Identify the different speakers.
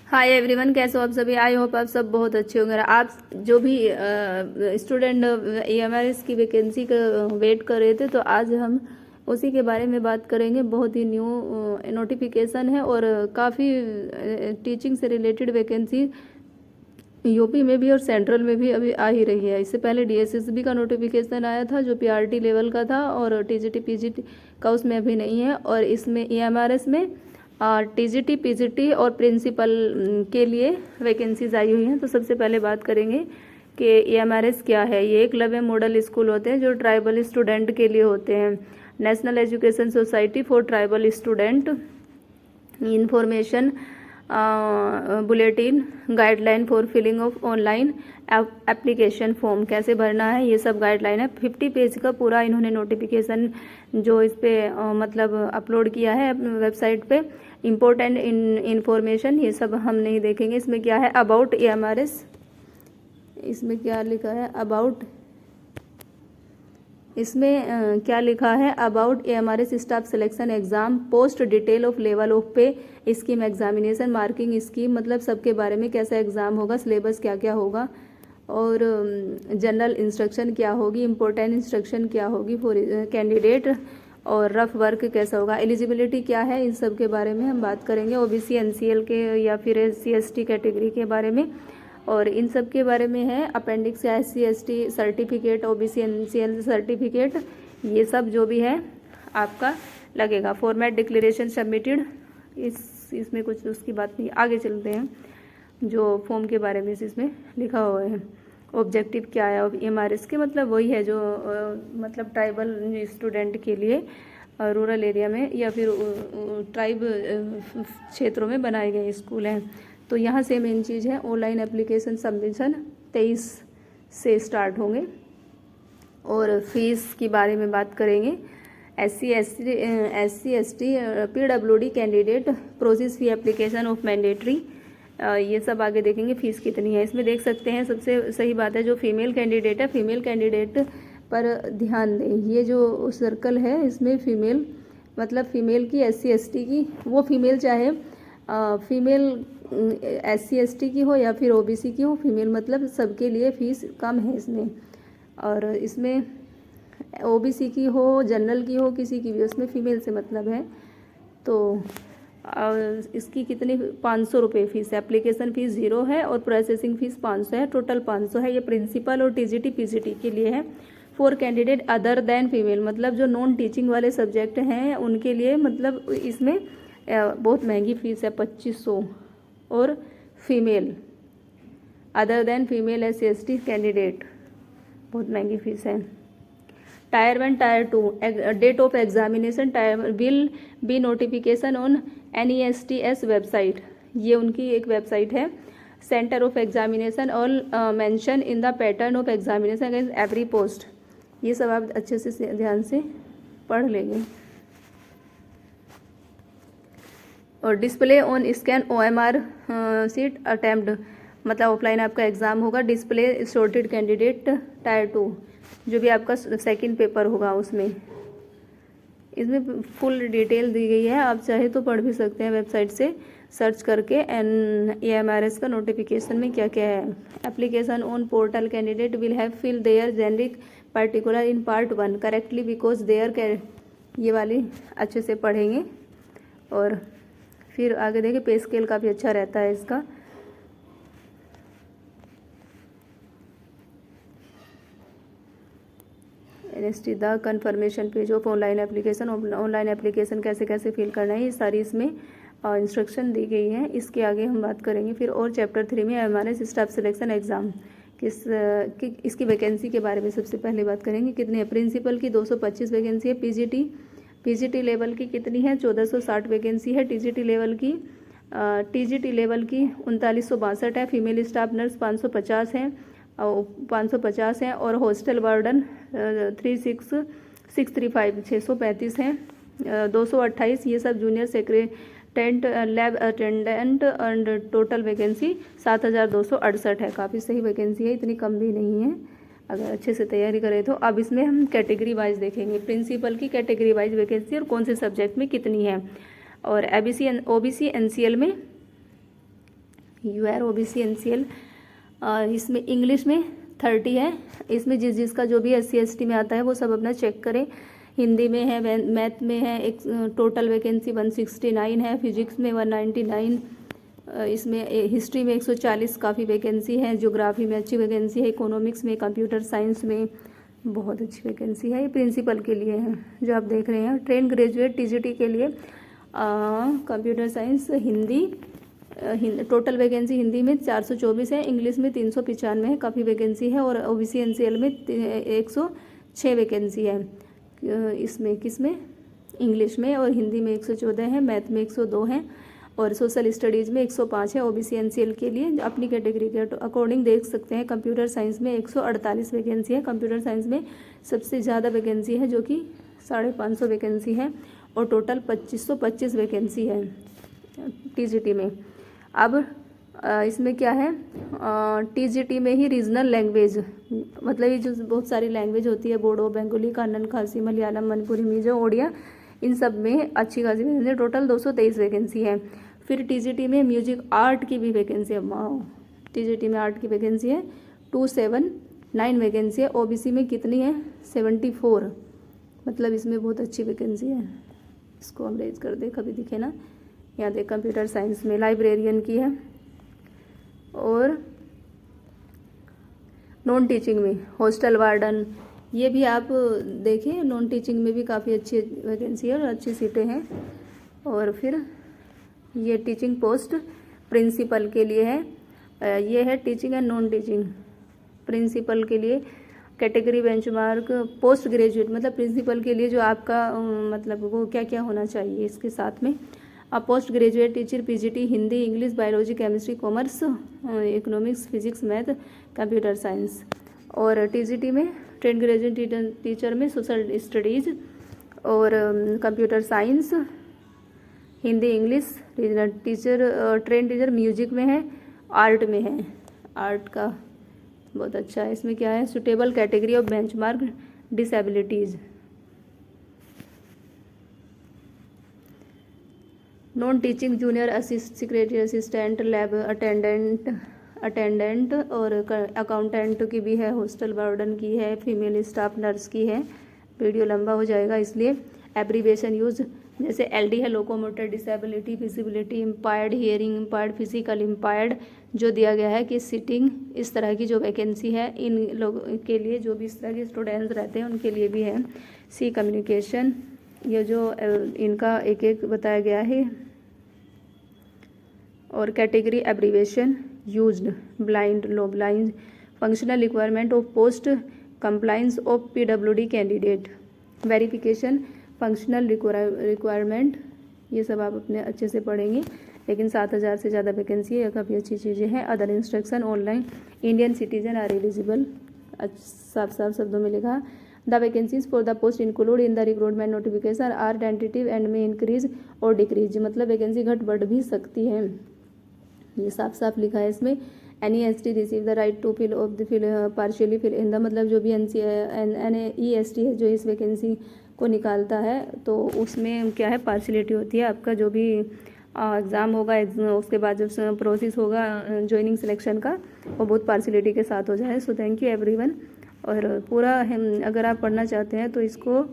Speaker 1: Hi everyone, कैसे हो आप सभी। आई होप आप सब बहुत अच्छे होंगे। आप जो भी स्टूडेंट EMRS की वैकेंसी का वेट कर रहे थे, तो आज हम उसी के बारे में बात करेंगे। बहुत ही न्यू नोटिफिकेशन है और काफ़ी टीचिंग से रिलेटेड वैकेंसी यूपी में भी और सेंट्रल में भी अभी आ ही रही है। इससे पहले DSSB का नोटिफिकेशन आया था जो PRT लेवल का था, और TGT PGT का उसमें अभी नहीं है। और इसमें EMRS में TGT PGT और प्रिंसिपल के लिए वैकेंसीज आई हुई हैं। तो सबसे पहले बात करेंगे कि EMRS क्या है। ये एकलव्य मॉडल स्कूल होते हैं जो ट्राइबल स्टूडेंट के लिए होते हैं। National Education Society for Tribal Student, information bulletin, guideline for filling of online application form, कैसे भरना है, ये सब गाइडलाइन है। 50 पेज का पूरा इन्होंने नोटिफिकेशन जो इस पर मतलब अपलोड किया है अपने वेबसाइट पे। इम्पोर्टेंट इंफॉर्मेशन ये सब हम नहीं देखेंगे। इसमें क्या है, अबाउट EMRS, इसमें क्या लिखा है अबाउट, इसमें क्या लिखा है, about EMRS staff selection exam, post detail of level of पे, स्कीम एग्जामिनेशन, मार्किंग स्कीम, मतलब सबके बारे में कैसा एग्ज़ाम होगा, सिलेबस क्या क्या होगा, और जनरल इंस्ट्रक्शन क्या होगी, इम्पोर्टेंट इंस्ट्रक्शन क्या होगी फॉर कैंडिडेट, और रफ वर्क कैसा होगा, एलिजिबिलिटी क्या है, इन सब के बारे में हम बात करेंगे। OBC NCL के या फिर SC ST कैटेगरी के बारे में, और इन सब के बारे में है अपेंडिक्स या SC ST certificate, OBC NCL certificate, ये सब जो भी है आपका लगेगा। फॉर्मेट डिक्लेरेशन सबमिटेड, इसमें कुछ उसकी बात नहीं। आगे चलते हैं जो फॉर्म के बारे में इसमें लिखा हुआ है। ऑब्जेक्टिव क्या है अब EMRS के, मतलब वही है जो मतलब ट्राइबल स्टूडेंट के लिए रूरल एरिया में या फिर ट्राइब क्षेत्रों में बनाए गए स्कूल हैं। तो यहाँ से मेन चीज़ है ऑनलाइन एप्लीकेशन सबमिशन 23 से स्टार्ट होंगे। और फीस के बारे में बात करेंगे। SC ST PWD candidate process fee application of mandatory, ये सब आगे देखेंगे। फ़ीस कितनी है इसमें देख सकते हैं। सबसे सही बात है जो फीमेल कैंडिडेट है, फीमेल कैंडिडेट पर ध्यान दें। ये जो सर्कल है इसमें फीमेल मतलब फीमेल की SC ST की, वो फीमेल चाहे फीमेल SC ST की हो या फिर OBC की हो, फीमेल मतलब सबके लिए फ़ीस कम है इसमें। और इसमें OBC की हो, जनरल की हो, किसी की भी, उसमें फ़ीमेल से मतलब है। तो इसकी कितनी 500 रुपये फ़ीस है। एप्लीकेशन फ़ीस 0 है और प्रोसेसिंग फ़ीस 500 है, टोटल 500 है। ये प्रिंसिपल और TGT PGT के लिए है। For candidate other than female, मतलब जो नॉन टीचिंग वाले सब्जेक्ट हैं उनके लिए, मतलब इसमें बहुत महंगी फ़ीस है 2500। और female other than female SC ST candidate बहुत महंगी फ़ीस है। Tier 1 tier 2 date of examination will be notification on NESTS website, ये उनकी एक वेबसाइट है। Centre of examination all mention in the pattern of examination against every post, ये सब आप अच्छे से ध्यान से पढ़ लेंगे। और display on scan OMR seat attempt, मतलब ऑफलाइन आपका एग्ज़ाम होगा। डिस्प्ले शॉर्टेड कैंडिडेट टायर 2, जो भी आपका सेकंड पेपर होगा उसमें। इसमें फुल डिटेल दी गई है, आप चाहे तो पढ़ भी सकते हैं वेबसाइट से सर्च करके EMRS का नोटिफिकेशन में क्या क्या है। Application on portal candidate will have fill their generic particular in part 1 correctly because there, ये वाली अच्छे से पढ़ेंगे। और फिर आगे देखिए पे स्केल काफ़ी अच्छा रहता है इसका। NST the confirmation page of online application, online application कैसे कैसे फिल करना है, ये सारी इसमें इंस्ट्रक्शन दी गई है। इसके आगे हम बात करेंगे फिर। और चैप्टर 3 में EMRS स्टाफ सिलेक्शन एग्ज़ाम इसकी वैकेंसी के बारे में सबसे पहले बात करेंगे। कितनी है, प्रिंसिपल की 225 वैकेंसी है। PGT लेवल की कितनी है, 1460 वैकेंसी है। TGT लेवल की 3962 है। फीमेल स्टाफ नर्स 550 हैं, 550 हैं। और हॉस्टल वार्डन 36635 635 हैं। 228 ये सब junior secretariat lab attendant and total vacancy 7268 है। काफ़ी सही वैकेंसी है, इतनी कम भी नहीं है अगर अच्छे से तैयारी करें तो। अब इसमें हम कैटेगरी वाइज देखेंगे, प्रिंसिपल की कैटेगरी वाइज वैकेंसी और कौन से सब्जेक्ट में कितनी है। और OBC NCL में UR OBC NCL। इसमें इंग्लिश में 30 है। इसमें जिसका जो भी SC ST में आता है वो सब अपना चेक करें। हिंदी में है, मैथ में है, एक टोटल वैकेंसी 169 है, फिजिक्स में 199, इसमें हिस्ट्री में 140 काफ़ी वैकेंसी है, ज्योग्राफी में अच्छी वैकेंसी है, इकोनॉमिक्स में, कंप्यूटर साइंस में बहुत अच्छी वैकेंसी है। ये प्रिंसिपल के लिए है जो आप देख रहे हैं। ट्रेन ग्रेजुएट TGT के लिए computer science Hindi total vacancy Hindi में 424 है, इंग्लिश में 395 है, काफ़ी वैकेंसी है। और OBC NCL में 106 वैकेंसी है। इसमें किसमें, इंग्लिश में, और हिंदी में 114 है, मैथ में 102 है, और सोशल स्टडीज़ में 105 है। OBC NCL के लिए अपनी कैटेगरी के अकॉर्डिंग देख सकते हैं। कंप्यूटर साइंस में 148 वैकेंसी है। कंप्यूटर साइंस में सबसे ज़्यादा वैकेंसी है जो कि 550 वैकेंसी है, और टोटल 2525 वैकेंसी है TGT में। अब इसमें क्या है, TGT में ही रीजनल लैंग्वेज, मतलब ये जो बहुत सारी लैंग्वेज होती है, बोडो, बंगाली, कन्नड़, खासी, मलयालम, मणिपुरी, मिजो, ओडिया, इन सब में अच्छी खासी वैकेंसी, टोटल 223 वैकेंसी है। फिर TGT में म्यूजिक आर्ट की भी वैकेंसी है। TGT में आर्ट की वैकेंसी है 279 वैकेंसी है। OBC में कितनी है, 74, मतलब इसमें बहुत अच्छी वैकेंसी है। इसको हम रेज कर दे, कभी दिखे ना, यहाँ देख। कंप्यूटर साइंस में लाइब्रेरियन की है, और नॉन टीचिंग में हॉस्टल वार्डन, ये भी आप देखिए, नॉन टीचिंग में भी काफ़ी अच्छी वैकेंसी है और अच्छी सीटें हैं। और फिर ये टीचिंग पोस्ट प्रिंसिपल के लिए है, ये है teaching and non teaching. Principal के लिए कैटेगरी बेंचमार्क पोस्ट ग्रेजुएट, मतलब प्रिंसिपल के लिए जो आपका मतलब वो क्या क्या होना चाहिए इसके साथ में। अब post graduate teacher PGT Hindi, English, biology, chemistry, commerce, economics, physics, math, computer science. और TGT में ट्रेन ग्रेजुएट टीचर में सोशल स्टडीज़ और computer science, Hindi, English. Regional teacher train teacher music में है, आर्ट में है, आर्ट का बहुत अच्छा है। इसमें क्या है, suitable category of benchmark disabilities. Non teaching junior secretary assistant, lab attendant और अकाउंटेंट की भी है, हॉस्टल वार्डन की है, फीमेल स्टाफ नर्स की है। वीडियो लंबा हो जाएगा इसलिए एब्रीविएशन यूज, जैसे LD है locomotor disability, feasibility impaired, hearing impaired, physical impaired, जो दिया गया है कि सिटिंग, इस तरह की जो वैकेंसी है इन लोगों के लिए, जो भी इस तरह के स्टूडेंट्स रहते हैं उनके लिए भी है। C कम्युनिकेशन, ये जो इनका एक एक बताया गया है। और category abbreviation used, blind, low blind, functional requirement of post compliance of PWD candidate, verification, functional requirement, ये सब आप अपने अच्छे से पढ़ेंगे। लेकिन 7000 से ज़्यादा वैकेंसी है, काफ़ी अच्छी चीज़ें हैं। Other instruction online, Indian citizen are eligible, साफ साफ शब्दों में लिखा। The vacancies for the post include in the recruitment notification are tentative and may increase or decrease, मतलब वैकेंसी घट बढ़ भी सकती है, ये साफ साफ लिखा है इसमें। NEST receive the right to fill of the fill partially fill in the, मतलब जो भी NEST है जो इस वैकेंसी को निकालता है, तो उसमें क्या है, पार्शियलिटी होती है। आपका जो भी एग्ज़ाम होगा, उसके बाद जो प्रोसेस होगा ज्वाइनिंग सिलेक्शन का, वो बहुत पार्शियलिटी के साथ हो जाए। So thank you everyone. और पूरा अगर आप पढ़ना चाहते हैं तो इसको